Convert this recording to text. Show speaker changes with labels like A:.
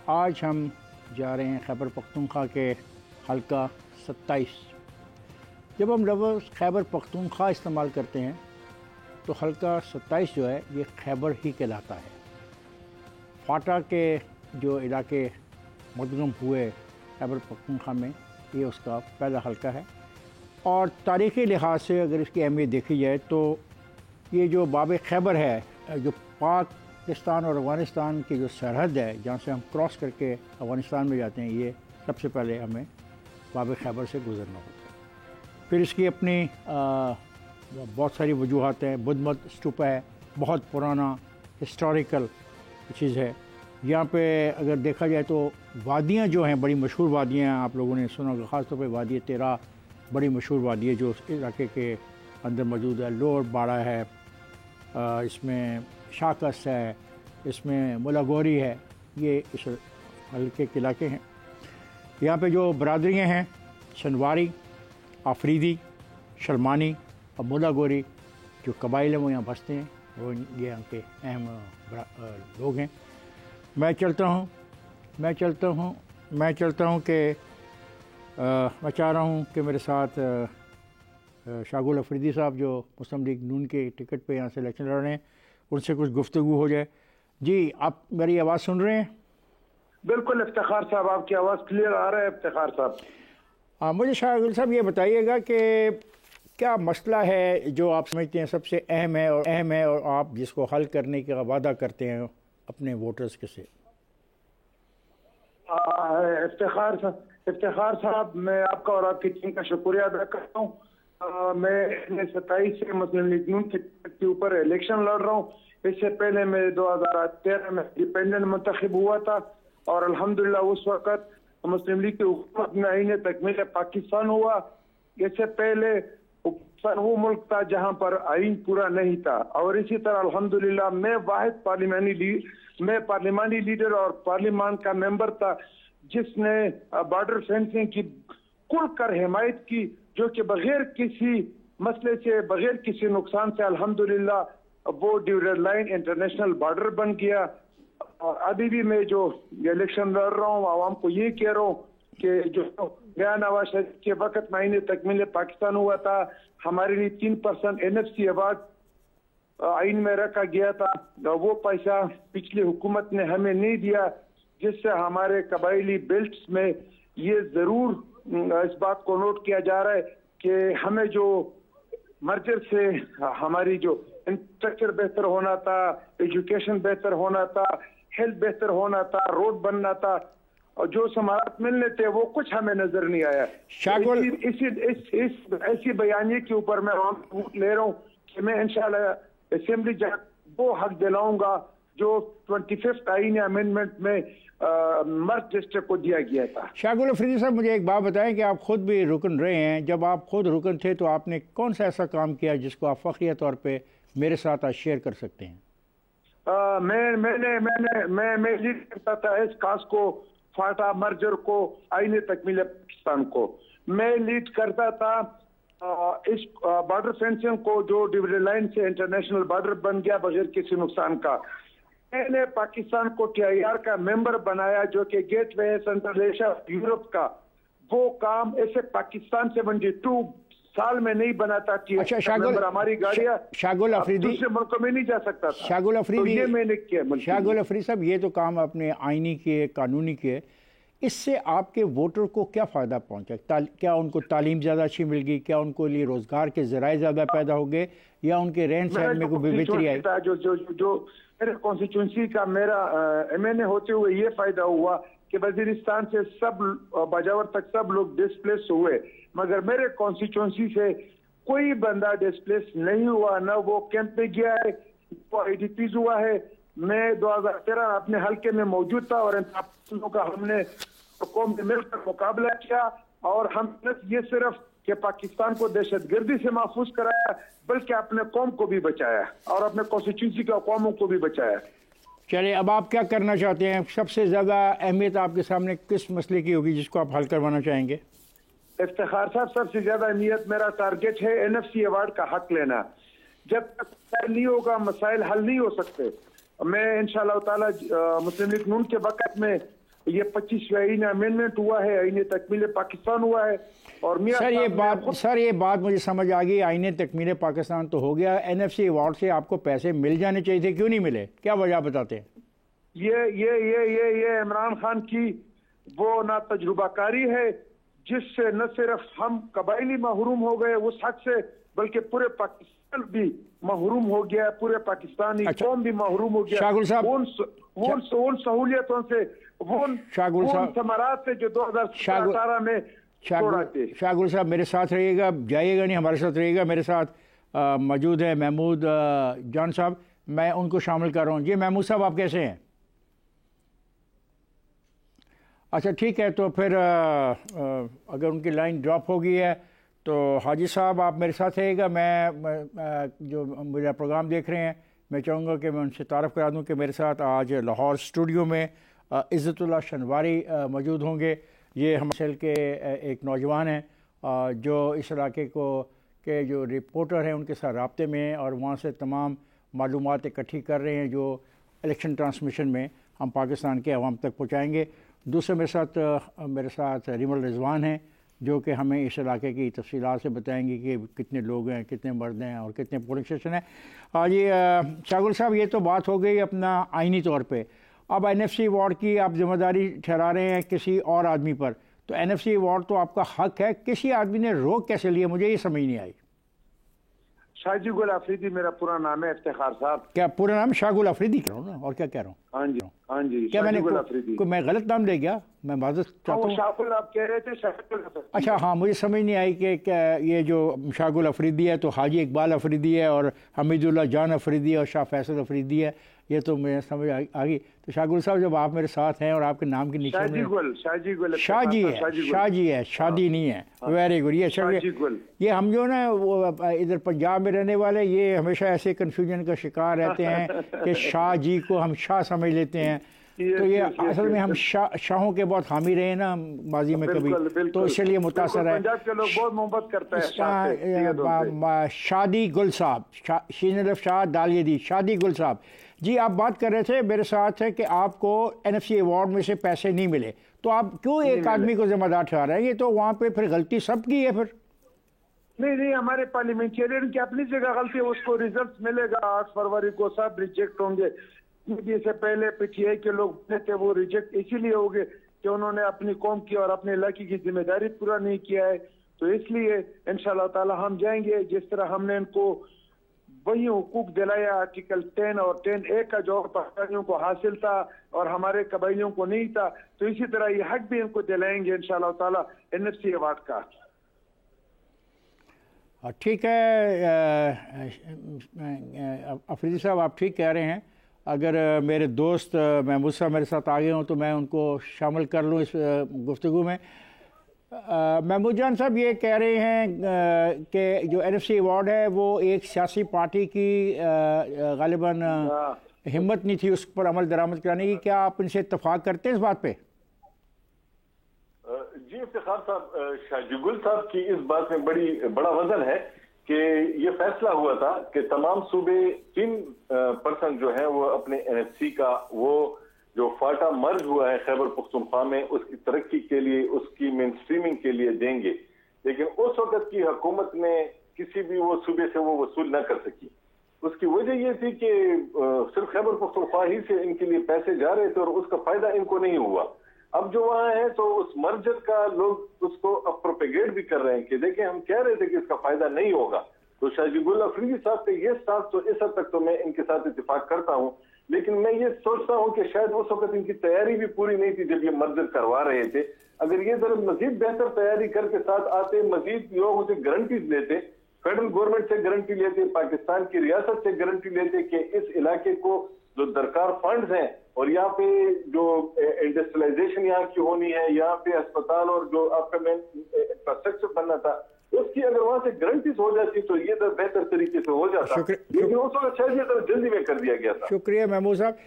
A: آج ہم جا رہے ہیں خیبر پختونخوا کے حلقہ 27۔ جب ہم لفظ خیبر پختونخوا استعمال کرتے ہیں تو حلقہ 27 جو ہے یہ خیبر ہی کہلاتا ہے۔ فاٹا کے جو علاقے مدغم ہوئے خیبر پختونخوا میں، یہ اس کا پہلا حلقہ ہے، اور تاریخی لحاظ سے اگر اس کی اہمیت دیکھی جائے تو یہ جو باب خیبر ہے، جو پاکستان اور افغانستان کی جو سرحد ہے جہاں سے ہم کراس کر کے افغانستان میں جاتے ہیں، یہ سب سے پہلے ہمیں باب خیبر سے گزرنا ہوتا ہے۔ پھر اس کی اپنی بہت ساری وجوہات ہیں۔ بدھ مت اسٹوپا ہے، بہت پرانا ہسٹوریکل چیز ہے۔ یہاں پہ اگر دیکھا جائے تو وادیاں جو ہیں بڑی مشہور وادیاں ہیں، آپ لوگوں نے سنا ہوگا، خاص طور پہ وادی تیرا بڑی مشہور وادی ہے جو اس علاقے کے اندر موجود ہے۔ لوور باڑہ ہے، اس میں شاکس ہے، اس میں ملا گوری ہے، یہ اس حلقے کے علاقے ہیں۔ یہاں پہ جو برادریاں ہیں، شنواری، آفریدی، شرمانی اور ملا گوری جو قبائل ہیں وہ یہاں بستے ہیں، وہ یہ یہاں کے اہم لوگ ہیں۔ میں چلتا ہوں کہ میں چاہ رہا ہوں کہ میرے ساتھ شاہ گل افریدی صاحب جو مسلم لیگ نون کے ٹکٹ پہ یہاں سے الیکشن لڑ رہے ہیں، ان سے کچھ گفتگو ہو جائے۔ جی، آپ میری آواز سن رہے ہیں؟
B: بالکل افتخار صاحب، آپ کی آواز کلیئر آ رہا ہے افتخار صاحب۔
A: مجھے شاہ گل صاحب یہ بتائیے گا کہ کیا مسئلہ ہے جو آپ سمجھتے ہیں سب سے اہم ہے اور آپ جس کو حل کرنے کا وعدہ کرتے ہیں اپنے ووٹرز کے سے؟
B: افتخار صاحب، میں آپ کا اور آپ کی ٹیم کا شکریہ ادا کرتا ہوں۔ میں 27 سے مسلم لیگ نون کے اوپر الیکشن لڑ رہا ہوں۔ اس سے پہلے میں 2013 میں ڈیپینڈنٹ منتخب ہوا تھا، اور الحمدللہ اس وقت مسلم لیگ کی حکومت میں آئین تکمیل پاکستان ہوا۔ اس سے پہلے پاکستان وہ ملک تھا جہاں پر آئین پورا نہیں تھا، اور اسی طرح الحمدللہ میں واحد پارلیمانی لیڈر اور پارلیمان کا ممبر تھا جس نے بارڈر فینسنگ کی کھل کر حمایت کی، جو کہ بغیر کسی مسئلے سے، بغیر کسی نقصان سے الحمدللہ وہ ڈیوریڈ لائن انٹرنیشنل بارڈر بن گیا۔ اور ابھی بھی میں جو الیکشن لڑ رہا ہوں، عوام کو یہ کہہ رہا ہوں کہ جو میاں نواز شریف کے وقت میں آئین تکمیل پاکستان ہوا تھا، ہمارے لیے 3% NFC ایوارڈ آئین میں رکھا گیا تھا، وہ پیسہ پچھلی حکومت نے ہمیں نہیں دیا، جس سے ہمارے قبائلی بیلٹس میں یہ ضرور اس بات کو نوٹ کیا جا رہا ہے کہ ہمیں جو مرجر سے ہماری جو انفراسٹرکچر بہتر ہونا تھا، ایجوکیشن بہتر ہونا تھا، ہیلتھ بہتر ہونا تھا، روڈ بننا تھا، اور جو سماعت ملنے تھے وہ کچھ ہمیں نظر نہیں آیا۔ ایسی بیانیے کے اوپر میں ووٹ لے رہا ہوں کہ میں انشاءاللہ اسمبلی جہاں وہ حق دلاؤں گا جو 25 آئین امینڈمنٹ میں مرد ڈسٹرکٹ کو دیا گیا تھا۔
A: شاہ گل افریدی صاحب، مجھے ایک بات بتائیں کہ آپ خود بھی رکن رہے ہیں، جب آپ خود رکن تھے تو آپ نے کون سا ایسا کام کیا جس کو آپ فخریہ طور پہ میرے ساتھ آج شیئر کر سکتے ہیں؟
B: میں لیڈ کرتا تھا اس کاس کو، فاٹا مرجر کو، آئین تکمیل پاکستان کو میں لیڈ کرتا تھا۔ اس بارڈر فینسنگ کو جو ڈیویڈ لائن سے انٹرنیشنل بارڈر بن گیا بغیر کسی نقصان کا، میں نے پاکستان کو TIR کا ممبر بنایا، جو کہ گیٹ وے سنٹرل ایشیا یورپ کا وہ کام ایسے پاکستان 72 سال میں نہیں بناتا کہ ہماری گاڑیاں دوسرے ملکوں میں نہیں جا سکتا تھا۔
A: شاہ گل افریدی،
B: یہ میں نے کیا۔
A: شاہ گل افریدی صاحب، یہ تو کام اپنے آئینی کیے، قانونی کیے، اس سے آپ کے ووٹر کو کیا فائدہ پہنچا؟ کیا ان کو تعلیم زیادہ اچھی مل گئی؟ کیا ان کو لیے روزگار کے ذرائع زیادہ پیدا ہو گئے، یا ان کے رہن سہن میں کوئی بہتری آئی؟
B: جو میرے کانسٹیچوئنسی کا میرا MNA ہوتے ہوئے یہ فائدہ ہوا کہ وزیرستان سے سب باجاور تک سب لوگ ڈسپلیس ہوئے، مگر میرے کانسٹیچوئنسی سے کوئی بندہ ڈسپلیس نہیں ہوا، نہ وہ کیمپ میں گیا ہے، وہ IDPs ہوا ہے۔ میں 2013 اپنے حلقے میں موجود تھا، اور ان کا ہم نے قوم نے مل کر مقابلہ کیا، اور ہم نے یہ صرف کہ پاکستان کو دہشت گردی سے محفوظ کرایا، بلکہ اپنے قوم کو بھی بچایا اور اپنے کانسٹیچوئنسی کے قوموں کو بھی بچایا۔
A: چلے، اب آپ کیا کرنا چاہتے ہیں؟ سب سے زیادہ اہمیت آپ کے سامنے کس مسئلے کی ہوگی جس کو آپ حل کروانا چاہیں گے؟
B: افتخار صاحب، سب سے زیادہ اہمیت میرا ٹارگیٹ ہے NFC ایوارڈ کا حق لینا۔ جب تک مسائل نہیں ہوگا، مسائل حل نہیں ہو سکتے۔ میں انشاءاللہ تعالی مسلم لیگ نون کے وقت میں ये 25वां आईन अमेंडमेंट हुआ है, आईन तकमील पाकिस्तान हुआ है। और
A: सर ये बात मुझे समझ आ गई, आईन तकमील पाकिस्तान तो हो गया, NFC अवार्ड से आपको पैसे मिल जाने चाहिए थे, क्यों नहीं मिले, क्या वजह बताते हैं?
B: ये इमरान खान की वो ना तजुर्बाकारी है, जिससे न सिर्फ हम कबायली महरूम हो गए उस हक से, बल्कि पूरे पाकिस्तान भी महरूम हो गया, पूरे पाकिस्तानी कौम भी महरूम हो गया
A: शागुल साहब
B: उन सहूलियतों से, उन समारात से जो 2018 में छोड़ा थे।
A: शागुल साहब मेरे साथ रहिएगा, जाइएगा नहीं, हमारे साथ रहिएगा। मेरे साथ मौजूद है महमूद जान साहब, मैं उनको शामिल कर रहा हूँ। जी महमूद साहब, आप कैसे हैं? अच्छा ठीक है, तो फिर अगर उनकी लाइन ड्रॉप हो गई है तो हाजी साहब आप मेरे साथ रहिएगा। मैं जो मेरा प्रोग्राम देख रहे हैं, मैं चाहूँगा कि मैं उनसे तारफ़ करा दूँ कि मेरे साथ आज लाहौर स्टूडियो में इज़्ज़तुल्लाह शनवारी मौजूद होंगे। ये हमारे के एक नौजवान हैं जो इस इलाके के जो रिपोर्टर हैं उनके साथ राब्ते में हैं और वहाँ से तमाम मालूमात इकट्ठी कर रहे हैं जो इलेक्शन ट्रांसमिशन में हम पाकिस्तान के अवाम तक पहुँचाएँगे। दूसरे मेरे साथ रिमल रिजवान हैं जो कि हमें इस इलाके की तफसीलात से बताएंगे कि कितने लोग हैं, कितने मर्द हैं और कितने पोलिंग स्टेशन हैं। ये शागुल साहब, ये तो बात हो गई अपना आइनी तौर पे। अब NFC अवार्ड की आप जिम्मेदारी ठहरा रहे हैं किसी और आदमी पर, तो NFC अवार्ड तो आपका हक है, किसी आदमी ने रोक कैसे लिया, मुझे ये समझ नहीं आई।
B: शाहजीगुल अफरीदी मेरा पूरा नाम है, इफ्तिखार साहब।
A: क्या पूरा नाम? शाहगुल अफरीदी कह रहा हूँ ना, और क्या कह रहा हूँ?
B: हाँ जी
A: क्या मैंने मैं गलत नाम ले गया? मैं माजरत चाहता हूँ।
B: शाहगुल आप कह रहे थे, शाहगुल अफरीदी।
A: अच्छा हाँ, मुझे समझ नहीं आई कि ये जो शाहगुल अफरीदी है तो हाजी इकबाल अफरीदी है और हमीदुल्लाह जान अफरीदी है और शाह फैसल अफरीदी है, ये तो मैं समझ आ गई। तो शाहगुल साहब जब आप मेरे साथ हैं और आपके नाम के नीचे शाहजी है, शादी नहीं है। Very good. ये हम जो ना वो इधर पंजाब में रहने वाले, ये हमेशा ऐसे कन्फ्यूजन का शिकार रहते हैं कि शाह जी को हम शाह समझ लेते हैं। तो ये असल में हम शाहों के बहुत हामी रहे ना माजी में कभी, तो इसलिए मुतासर है।
B: पंजाब के लोग बहुत मोहब्बत करते हैं।
A: शादी गुल साहब, शीन शाह दालियदी, शादी गुल साहब जी, आप बात कर रहे थे मेरे साथ है कि आपको NFC अवार्ड में से पैसे नहीं मिले, तो आप क्यों एक आदमी को जिम्मेदार ठहरा रहे हैं? ये तो वहाँ पे फिर गलती सबकी है। फिर
B: नहीं, हमारे पार्लियामेंटेरियन की अपनी जगह गलती है, उसको रिजल्ट मिलेगा 8 फरवरी को, सब रिजेक्ट होंगे। इससे पहले PTI के लोग थे वो रिजेक्ट इसीलिए हो गए कि उन्होंने अपनी कौम की और अपने इलाके की जिम्मेदारी पूरा नहीं किया है। तो इसलिए इंशाल्लाह ताला हम जाएंगे, जिस तरह हमने इनको वही हुकूक दिलाया आर्टिकल 10 और 10A का जो पाकिस्तानियों को हासिल था और हमारे कबाइलियों को नहीं था, तो इसी तरह ये हक भी इनको दिलाएंगे इंशाल्लाह ताला NFC अवार्ड का।
A: ठीक है अफरीदी साहब, आप ठीक कह रहे हैं। अगर मेरे दोस्त महमूद साहब मेरे साथ आ गए हों तो मैं उनको शामिल कर लूँ इस गुफ्तगू में। महमूद जान साहब ये कह रहे हैं कि जो NFC अवार्ड है वो एक सियासी पार्टी की गालिबन हिम्मत नहीं थी उस पर अमल दरामद कराने की, क्या आप इनसे इत्तफाक करते हैं इस बात पे?
C: जी इफ्तिखार साहब, शाहजीगुल साहब की इस बात में बड़ा वजन है कि ये फैसला हुआ था कि तमाम सूबे 3% जो है वो अपने NFC का वो जो फाटा मर्ज हुआ है खैबर पख्तूनख्वा में उसकी तरक्की के लिए, उसकी मेन स्ट्रीमिंग के लिए देंगे, लेकिन उस वक्त की हुकूमत ने किसी भी वो सूबे से वो वसूल न कर सकी। उसकी वजह ये थी कि सिर्फ खैबर पख्तूनख्वा ही से इनके लिए पैसे जा रहे थे और उसका फायदा इनको नहीं हुआ। अब जो वहां है तो उस मर्जर का लोग उसको अब प्रोपेगेट भी कर रहे हैं कि देखें हम कह रहे थे कि इसका फायदा नहीं होगा। तो शाहजीगुल अफरीदी साहब के ये साथ तो इस हद तक तो मैं इनके साथ इत्तेफाक करता हूं, लेकिन मैं ये सोचता हूं कि शायद उस वक्त इनकी तैयारी भी पूरी नहीं थी जब ये मर्जर करवा रहे थे। अगर ये जरा मजीद बेहतर तैयारी करके साथ आते, मजीद लोगों से गारंटीज लेते, फेडरल गवर्नमेंट से गारंटी लेते, पाकिस्तान की रियासत से गारंटी लेते कि इस इलाके को जो दरकार फंड्स हैं और यहाँ पे जो इंडस्ट्रियलाइजेशन यहाँ की होनी है, यहाँ पे अस्पताल और जो आपका मेन इंफ्रास्ट्रक्चर बनना था, उसकी अगर वहां से गारंटीज हो जाती तो ये बेहतर तरीके से हो जाता, लेकिन उस वक्त शायद ये जल्दी में कर दिया गया था।
A: शुक्रिया महमूद साहब।